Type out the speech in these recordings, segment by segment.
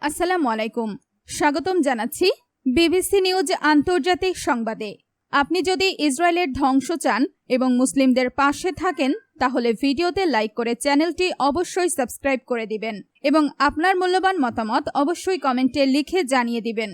আসসালামু আলাইকুম। স্বাগতম জানাচ্ছি বিবিসি নিউজ আন্তর্জাতিক সংবাদে। আপনি যদি ইসরায়েলের ধ্বংস চান এবং মুসলিমদের পাশে থাকেন তাহলে ভিডিওতে লাইক করে চ্যানেলটি অবশ্যই সাবস্ক্রাইব করে দিবেন এবং আপনার মূল্যবান মতামত অবশ্যই কমেন্টে লিখে জানিয়ে দিবেন।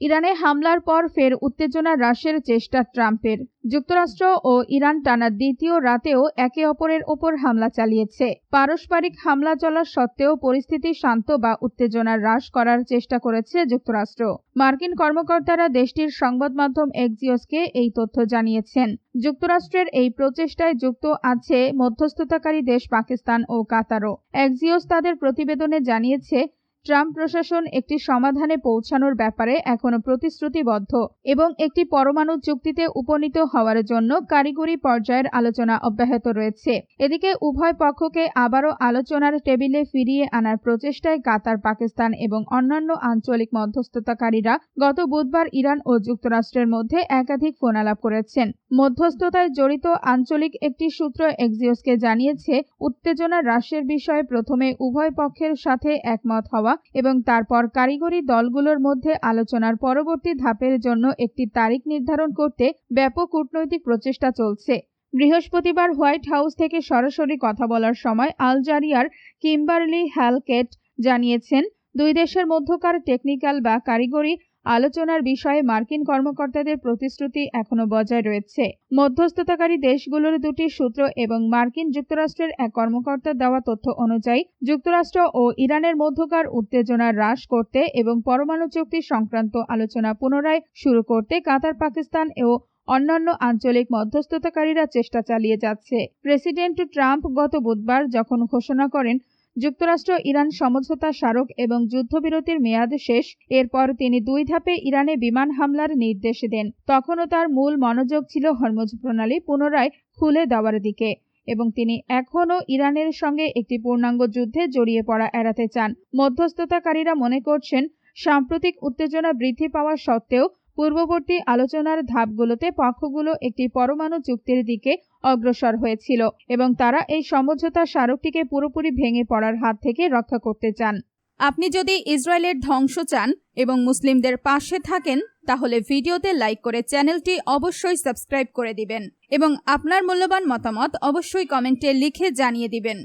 ইরানে হামলার পর ফের উত্তেজনা হ্রাসের চেষ্টা ট্রাম্পের। যুক্তরাষ্ট্র ও ইরান টানা দ্বিতীয় রাতেও একে অপরের ওপর হামলা চালিয়েছে। পারস্পরিক হামলা চলা সত্ত্বেও পরিস্থিতি শান্ত বা উত্তেজনা হ্রাস করার চেষ্টা করেছে যুক্তরাষ্ট্র। মার্কিন কর্মকর্তারা দেশটির সংবাদ মাধ্যম এক্সিওসকে এই তথ্য জানিয়েছেন। যুক্তরাষ্ট্রের এই প্রচেষ্টায় যুক্ত আছে মধ্যস্থতাকারী দেশ পাকিস্তান ও কাতারও। এক্সিওস তাদের প্রতিবেদনে জানিয়েছে, ট্রাম্প প্রশাসন একটি সমাধানে পৌঁছানোর ব্যাপারে এখনো প্রতিশ্রুতিবদ্ধ এবং একটি পরমাণু চুক্তিতে উপনীত হওয়ার জন্য কারিগরি পর্যায়ের আলোচনা অব্যাহত রয়েছে। এদিকে উভয় পক্ষকে আবারও আলোচনার টেবিলে ফিরিয়ে আনার প্রচেষ্টায় কাতার, পাকিস্তান এবং অন্যান্য আঞ্চলিক মধ্যস্থতাকারীরা গত বুধবার ইরান ও যুক্তরাষ্ট্রের মধ্যে একাধিক ফোনালাপ করেছেন। মধ্যস্থতায় জড়িত আঞ্চলিক একটি সূত্র এক্সিওসকে জানিয়েছে, উত্তেজনা হ্রাসের বিষয়ে প্রথমে উভয় পক্ষের সাথে একমত হওয়া এবং তারপর কারিগরি দলগুলোর মধ্যে আলোচনার পরবর্তী ধাপের জন্য একটি তারিখ নির্ধারণ করতে ব্যাপক কূটনৈতিক প্রচেষ্টা চলছে। বৃহস্পতিবার হোয়াইট হাউস থেকে সরাসরি কথা বলার সময় আল জাজিরার কিম্বারলি হ্যালকেট জানিয়েছেন, দুই দেশের মধ্যকার টেকনিক্যাল বা কারিগরি আলোচনার বিষয়ে মার্কিন কর্মকর্তাদের প্রতিশ্রুতি এখনো বজায় রয়েছে। মধ্যস্থতাকারী দেশগুলোর দুটি সূত্র এবং মার্কিন যুক্তরাষ্ট্রের এক কর্মকর্তার দেওয়া তথ্য অনুযায়ী যুক্তরাষ্ট্র ও ইরানের মধ্যকার উত্তেজনা হ্রাস করতে এবং পরমাণু চুক্তি সংক্রান্ত আলোচনা পুনরায় শুরু করতে কাতার, পাকিস্তান ও অন্যান্য আঞ্চলিক মধ্যস্থতাকারীরা চেষ্টা চালিয়ে যাচ্ছে। প্রেসিডেন্ট ট্রাম্প গত বুধবার যখন ঘোষণা করেন যুক্তরাষ্ট্র ইরান সমঝোতা স্মারক এবং যুদ্ধবিরতির মেয়াদ শেষ, এরপর তিনি দুই ধাপে ইরানে বিমান হামলার নির্দেশ দেন। তখনও তার মূল মনোযোগ ছিল হরমুজ প্রণালী পুনরায় খুলে দেওয়ার দিকে এবং তিনি এখনও ইরানের সঙ্গে একটি পূর্ণাঙ্গ যুদ্ধে জড়িয়ে পড়া এড়াতে চান। মধ্যস্থতাকারীরা মনে করছেন, সাম্প্রতিক উত্তেজনা বৃদ্ধি পাওয়া সত্ত্বেও পূর্ববর্তী আলোচনার ধাপগুলোতে পক্ষগুলো একটি পরমাণু চুক্তির দিকে অগ্রসর হয়েছিল এবং তারা এই সমঝোতা স্মারকটিকে পুরোপুরি ভেঙে পড়ার হাত থেকে রক্ষা করতে চান। আপনি যদি ইসরায়েলের ধ্বংস চান এবং মুসলিমদের পাশে থাকেন তাহলে ভিডিওতে লাইক করে চ্যানেলটি অবশ্যই সাবস্ক্রাইব করে দিবেন এবং আপনার মূল্যবান মতামত অবশ্যই কমেন্টে লিখে জানিয়ে দিবেন।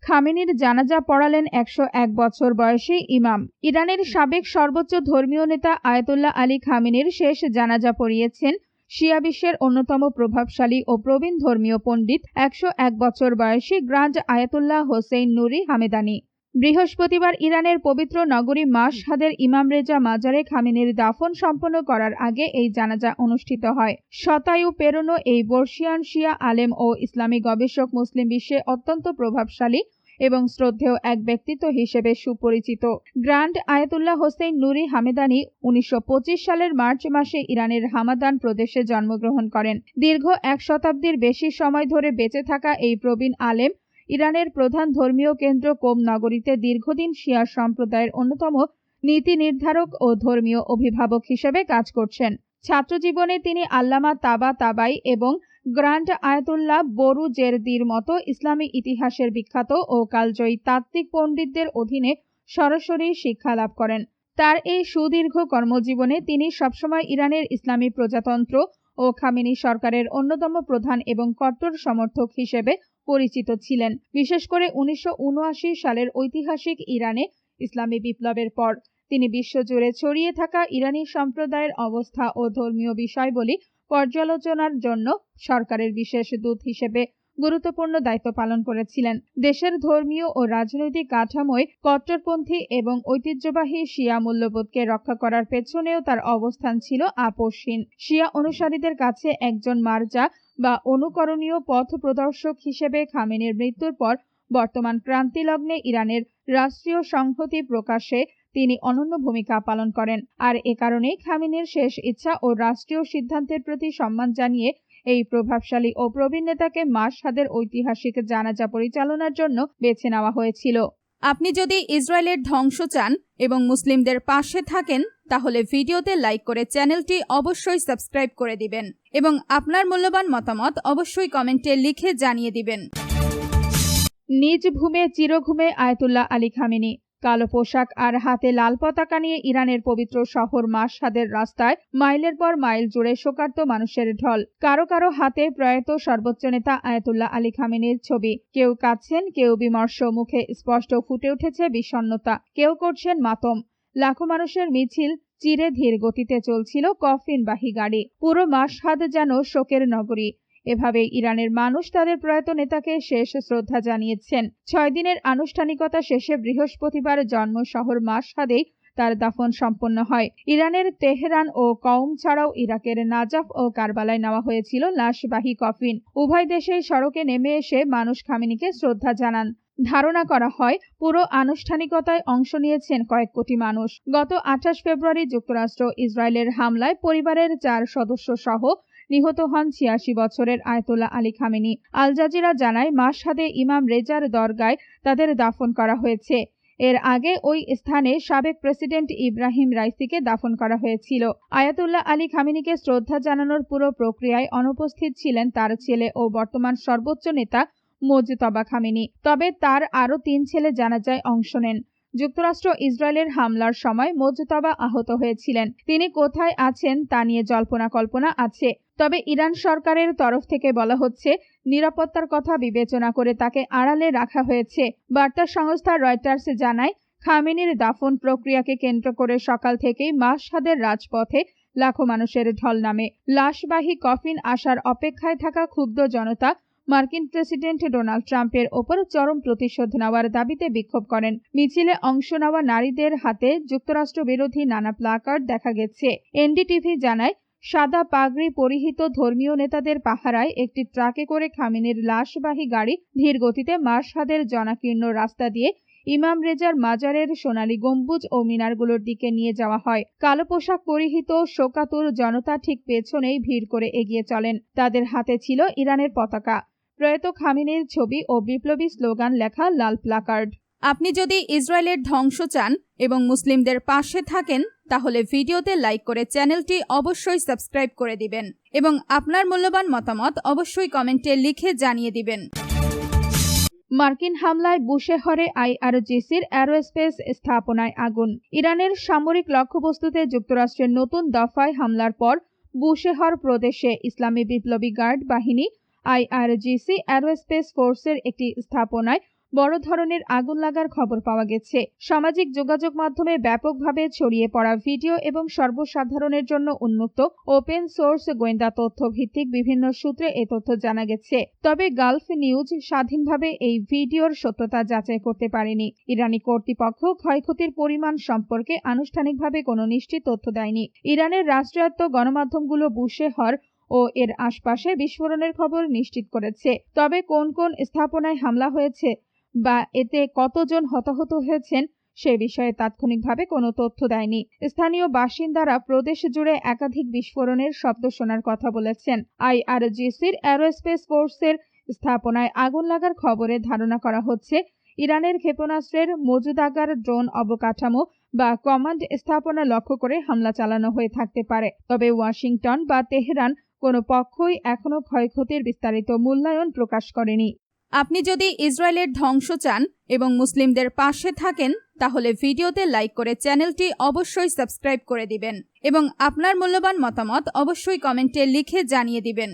খামেনির জানাজা পড়ালেন 101 বছর বয়সী ইমাম। ইরানের সাবেক সর্বোচ্চ ধর্মীয় নেতা আয়াতুল্লাহ আলী খামেনির শেষ জানাজা পড়িয়েছেন শিয়া বিশ্বের অন্যতম প্রভাবশালী ও প্রবীণ ধর্মীয় পণ্ডিত 101 বছর বয়সী গ্রান্ড আয়াতুল্লাহ হোসেইন নুরি হামেদানি। বৃহস্পতিবার ইরানের পবিত্র নগরী মাশহাদের ইমাম রেজা মাজারে খামেনির দাফন সম্পন্ন করার আগে এই জানাজা অনুষ্ঠিত হয়। শতায়ু পেরোনো এই বর্ষিয়ান শিয়া আলেম ও ইসলামী গবেষক মুসলিম বিশ্বে অত্যন্ত প্রভাবশালী এবং শ্রদ্ধেয় এক ব্যক্তিত্ব হিসেবে সুপরিচিত। গ্রান্ড আয়াতুল্লাহ হোসেইন নুরি হামেদানি 1925 সালের মার্চ মাসে ইরানের হামাদান প্রদেশে জন্মগ্রহণ করেন। দীর্ঘ এক শতাব্দীর বেশি সময় ধরে বেঁচে থাকা এই প্রবীণ আলেম ইরানের প্রধান ধর্মীয় কেন্দ্র কোম নগরীতে দীর্ঘদিন শিয়া সম্প্রদায়ের অন্যতম নীতি নির্ধারক ও ধর্মীয় অভিভাবক হিসেবে কাজ করছেন। ছাত্রজীবনে তিনি আল্লামা তাবাতাবাই এবং গ্রান্ড আয়াতুল্লাহ বরুজেরদির মতো ইসলামী ইতিহাসের বিখ্যাত ও কালজয়ী তাত্ত্বিক পণ্ডিতদের অধীনে সরাসরি শিক্ষা লাভ করেন। তার এই সুদীর্ঘ কর্মজীবনে তিনি সবসময় ইরানের ইসলামী প্রজাতন্ত্র ও খামেনি সরকারের অন্যতম প্রধান এবং কট্টর সমর্থক হিসেবে পরিচিত ছিলেন। বিশেষ করে 1979 সালের ঐতিহাসিক ইরানে ইসলামী বিপ্লবের পর তিনি বিশ্বজুড়ে ছড়িয়ে থাকা ইরানি সম্প্রদায়ের অবস্থা ও ধর্মীয় বিষয়বলী পর্যালোচনার জন্য সরকারের বিশেষ দূত হিসেবে গুরুত্বপূর্ণ দায়িত্ব পালন করেছিলেন। দেশের ধর্মীয় ও রাজনৈতিক কাঠামোয় কট্টরপন্থী এবং ঐতিহ্যবাহী শিয়া মূল্যবোধকে রক্ষা করার পেছনেও তার অবস্থান ছিল আপোষহীন। শিয়া অনুসারীদের কাছে একজন মার্জা বা অনুকরণীয় পথ প্রদর্শক হিসেবে খামেনির মৃত্যুর পর বর্তমান ক্রান্তিলগ্নে ইরানের রাষ্ট্রীয় সংহতি প্রকাশে তিনি অনন্য ভূমিকা পালন করেন। আর এ কারণেই খামেনির শেষ ইচ্ছা ও রাষ্ট্রীয় সিদ্ধান্তের প্রতি সম্মান জানিয়ে এই প্রভাবশালী ও প্রবীণ নেতাকে মাশহাদের ঐতিহাসিক জানাজা পরিচালনার জন্য বেছে নেওয়া হয়েছিল। আপনি যদি ইসরায়েলের ধ্বংস চান এবং মুসলিমদের পাশে থাকেন তাহলে ভিডিওতে লাইক করে চ্যানেলটি অবশ্যই সাবস্ক্রাইব করে দিবেন এবং আপনার মূল্যবান মতামত অবশ্যই কমেন্টে লিখে জানিয়ে দিবেন। নিজ ভূমে চিরঘুমে আয়াতুল্লাহ আলী খামেনি। কালো পোশাক আর হাতে লাল পতাকা নিয়ে ইরানের পবিত্র শহর মাশহাদের রাস্তায় মাইলের পর মাইল জুড়ে শোকার্ত মানুষের ঢল। কারো কারো হাতে প্রয়াত সর্বোচ্চ নেতা আয়াতুল্লাহ আলী খামেনির ছবি। কেউ কাঁদছেন, কেউ বিমর্ষ, মুখে স্পষ্ট ফুটে উঠেছে বিষণ্ণতা, কেউ করছেন মাতম। লাখো মানুষের মিছিল চিরে ধীর গতিতে চলছিল কফিনবাহী গাড়ি। পুরো মাশহাদ যেন শোকের নগরী। এভাবে ইরানের মানুষ তাদের প্রয়াত নেতাকে শেষ শ্রদ্ধা জানিয়েছেন। 6 দিনের আনুষ্ঠানিকতা শেষে বৃহস্পতিবার জন্ম শহর মাশহাদেই তার দাফন সম্পন্ন হয়। ইরানের তেহরান ও কওম ছাড়াও ইরাকের নাজাফ ও কারবালায় নেওয়া হয়েছিল লাশবাহী কফিন। উভয় দেশেই সড়কে নেমে এসে মানুষ খামেনিকে শ্রদ্ধা জানান। ধারণা করা হয় পুরো আনুষ্ঠানিকতায় অংশ নিয়েছেন কয়েক কোটি মানুষ। গত 28 ফেব্রুয়ারি যুক্তরাষ্ট্র ইসরায়েলের হামলায় পরিবারের 4 সদস্য সহ নিহত হন 86 বছরের Ayatollah Ali Khamenei. Al Jazeera জানায় মাশহাদে ইমাম রেজার দরগায় তাদের দাফন করা হয়েছে। এর আগে ওই স্থানে সাবেক প্রেসিডেন্ট ইব্রাহিম রাইসিকে দাফন করা হয়েছিল। আয়াতুল্লাহ আলী খামেনিকে শ্রদ্ধা জানানোর পুরো প্রক্রিয়ায় অনুপস্থিত ছিলেন তার ছেলে ও বর্তমান সর্বোচ্চ নেতা মুজতবা খামেনি। তবে তার আরও 3 ছেলে জানাজায় অংশ নেন। যুক্তরাষ্ট্র ইসরায়েলের হামলার সময় মুজতবা আহত হয়েছিলেন। তিনি কোথায় আছেন তা নিয়ে জল্পনা কল্পনা আছে। তবে ইরান সরকারের তরফ থেকে বলা হচ্ছে, নিরাপত্তার কথা বিবেচনা করে তাকে আড়ালে রাখা হয়েছে। বার্তা সংস্থা রয়টার্স জানায়, খামেনির দাফন প্রক্রিয়াকে কেন্দ্র করে সকাল থেকেই মাশহাদের রাজপথে লাখো মানুষের ঢল নামে। লাশবাহী কফিন আসার অপেক্ষায় থাকা ক্ষুব্ধ জনতা মার্কিন প্রেসিডেন্ট ডোনাল্ড ট্রাম্পের ওপর চরম প্রতিশোধ নেওয়ার দাবিতে বিক্ষোভ করেন। মিছিলে অংশ নেওয়া নারীদের হাতে যুক্তরাষ্ট্র বিরোধী নানা প্লাকার্ড দেখা গেছে। এনডিটিভি জানায়, সাদা পাগড়ি পরিহিত ধর্মীয় নেতাদের পাহারায় একটি ট্রাকে করে খামেনির লাশবাহী গাড়ি ধীর গতিতে মাশহাদের জনাকীর্ণ রাস্তা দিয়ে ইমাম রেজার মাজারের সোনালী গম্বুজ ও মিনারগুলোর দিকে নিয়ে যাওয়া হয়। কালো পোশাক পরিহিত শোকাতুর জনতা ঠিক পেছনেই ভিড় করে এগিয়ে চলেন। তাদের হাতে ছিল ইরানের পতাকা, প্রয়াত খামেনির ছবি ও বিপ্লবী স্লোগান লেখা লাল প্লাকার্ড। আপনি যদি ইসরায়েলের ধ্বংস চান এবং মুসলিমদের পাশে থাকেন, তাহলে ভিডিওতে লাইক করে চ্যানেলটি অবশ্যই সাবস্ক্রাইব করে দিবেন এবং আপনার মূল্যবান মতামত অবশ্যই কমেন্টে লিখে জানিয়ে দিবেন। মার্কিন হামলায় বুশেহরে আইআরজিসির অ্যারোস্পেস স্থাপনায় আগুন। ইরানের সামরিক লক্ষ্যবস্তুতে যুক্তরাষ্ট্রের নতুন দফায় হামলার পর বুশেহর প্রদেশে ইসলামী বিপ্লবী গার্ড বাহিনী আইআরজিসি অ্যারোস্পেস ফোর্সের একটি স্থাপনায় বড় ধরনের আগুন লাগার খবর পাওয়া গেছে। সামাজিক যোগাযোগ মাধ্যমে ব্যাপকভাবে ছড়িয়ে পড়া ভিডিও এবং সর্বসাধারণের জন্য উন্মুক্ত ওপেন সোর্স গোয়েন্দা তথ্য ভিত্তিক বিভিন্ন সূত্রে এ তথ্য জানা গেছে। তবে গালফ নিউজ স্বাধীনভাবে এই ভিডিওর সত্যতা যাচাই করতে পারেনি। ইরানি কর্তৃপক্ষ ক্ষয়ক্ষতির পরিমাণ সম্পর্কে আনুষ্ঠানিকভাবে কোনো নিশ্চিত তথ্য দেয়নি। ইরানের রাষ্ট্রায়ত্ত গণমাধ্যমগুলো বুশেহর ও এর আশপাশে বিস্ফোরণের খবর নিশ্চিত করেছে। তবে কোন কোন স্থাপনায় হামলা হয়েছে বা এতে কতজন হতাহত হয়েছেন সে বিষয়ে তাৎক্ষণিকভাবে কোনো তথ্য দেয়নি। স্থানীয় বাসিন্দারা প্রদেশ জুড়ে একাধিক বিস্ফোরণের শব্দ শোনার কথা বলেছেন। আইআরজিসির অ্যারোস্পেস ফোর্সের স্থাপনায় আগুন লাগার খবরে ধারণা করা হচ্ছে ইরানের ক্ষেপণাস্ত্রের মজুদাগার, ড্রোন অবকাঠামো বা কমান্ড স্থাপনা লক্ষ্য করে হামলা চালানো হয়ে থাকতে পারে। তবে ওয়াশিংটন বা তেহরান কোনো পক্ষই এখনো ক্ষয়ক্ষতির বিস্তারিত মূল্যায়ন প্রকাশ করেনি। আপনি যদি ইসরায়েলের ধ্বংস চান এবং মুসলিমদের পাশে থাকেন, তাহলে ভিডিওতে লাইক করে চ্যানেলটি অবশ্যই সাবস্ক্রাইব করে দিবেন এবং আপনার মূল্যবান মতামত অবশ্যই কমেন্টে লিখে জানিয়ে দিবেন।